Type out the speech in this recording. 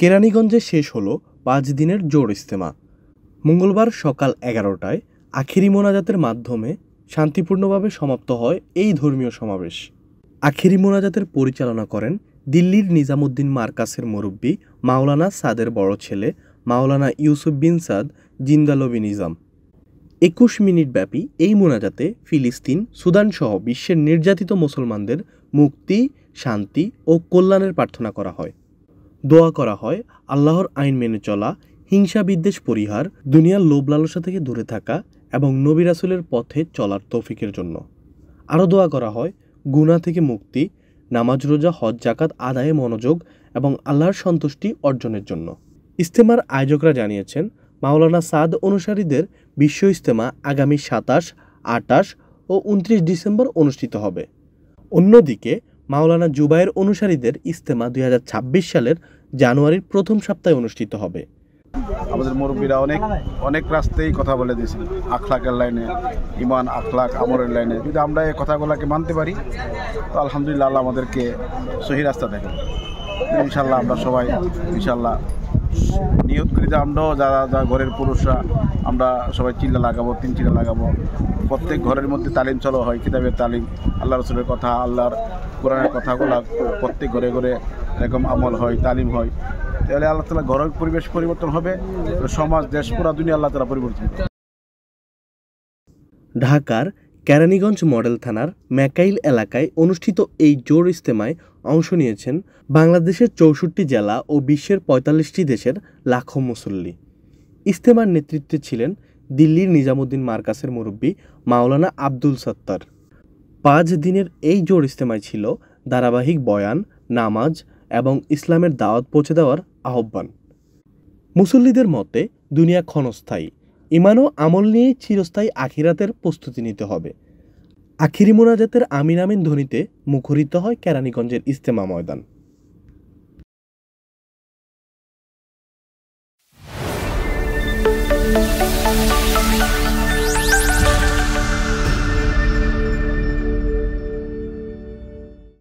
কেরানীগঞ্জে শেষ হলো 5 দিনের জোর ইজতেমা। মঙ্গলবার সকাল 11টায় আখেরি মোনাজাতের মাধ্যমে শান্তিপূর্ণভাবে সমাপ্ত হয় এই ধর্মীয় সমাবেশ। আখেরি মোনাজাতের পরিচালনা করেন দিল্লির নিজামুদ্দিন মার্কাসের মুরব্বী মাওলানা সাদের বড় ছেলে মাওলানা ইউসুফ বিন সাদ জিন্দালবি নিজাম। 21 মিনিট ব্যাপী এই মোনাজাতে ফিলিস্তিন, সুদানসহ বিশ্বের নির্যাতিত মুসলমানদের মুক্তি, শান্তি ও কল্যাণের প্রার্থনা করা হয়। দোয়া করা হয় আল্লাহর আইন মেনে চলা, হিংসা বিদ্বেষ পরিহার, দুনিয়ার লোভ লালসা থেকে দূরে থাকা এবং নবী রাসূলের পথে চলার তৌফিকের জন্য। আরও দোয়া করা হয় গুনাহ থেকে মুক্তি, নামাজ রোজা হজ জাকাত আদায়ে মনোযোগ এবং আল্লাহর সন্তুষ্টি অর্জনের জন্য। ইজতেমার আয়োজকরা জানিয়েছেন, মাওলানা সাদ অনুসারীদের বিশ্ব ইজতেমা আগামী 27, 28 ও 29 ডিসেম্বর অনুষ্ঠিত হবে। অন্যদিকে মাওলানা জুবায়ের অনুসারীদের ইজতেমা 2026 সালের জানুয়ারির প্রথম সপ্তাহে অনুষ্ঠিত হবে। আমাদের মুরব্বীরা অনেক রাস্তায় কথা বলে দিয়েছেন, আখলাকের লাইনে, ইমান, আখলাক, আমলের লাইনে। যদি আমরা এই কথাগুলোকে মানতে পারি তো আলহামদুলিল্লাহ আল্লাহ আমাদেরকে সহি রাস্তা দেখেন। ইনশাল্লাহ আমরা সবাই ইনশাল্লাহ নিয়ত করি যে আমরাও যারা ঘরের পুরুষরা আমরা সবাই চিল্লা লাগাবো, 3 চিল্লা লাগাবো। প্রত্যেক ঘরের মধ্যে তালিম চলো হয়, কিতাবের তালিম, আল্লাহ রসুলের কথা, আল্লাহর কোরআনের কথাগুলো প্রত্যেক ঘরে ঘরে এরকম আমল হয়, তালিম হয়। তাহলে আল্লাহ তাআলা ঘরের পরিবেশ পরিবর্তন হবে, সমাজ, দেশ, পুরা দুনিয়া আল্লাহ তাআলা পরিবর্তন হবে। ঢাকার কেরানীগঞ্জ মডেল থানার মেকাইল এলাকায় অনুষ্ঠিত এই জোর ইজতেমায় অংশ নিয়েছেন বাংলাদেশের 64 জেলা ও বিশ্বের 45টি দেশের লাখো মুসল্লি। ইজতেমার নেতৃত্বে ছিলেন দিল্লির নিজামুদ্দিন মার্কাসের মুরব্বী মাওলানা আব্দুল সত্তার। 5 দিনের এই জোর ইজতেমায় ছিল ধারাবাহিক বয়ান, নামাজ এবং ইসলামের দাওয়াত পৌঁছে দেওয়ার আহ্বান। মুসল্লিদের মতে দুনিয়া ক্ষণস্থায়ী, ইমান ও আমল নিয়ে চিরস্থায়ী আখিরাতের প্রস্তুতি নিতে হবে। আখিরি মোনাজাতের আমিন আমিন ধ্বনিতে মুখরিত হয় কেরানীগঞ্জের ইজতেমা ময়দান।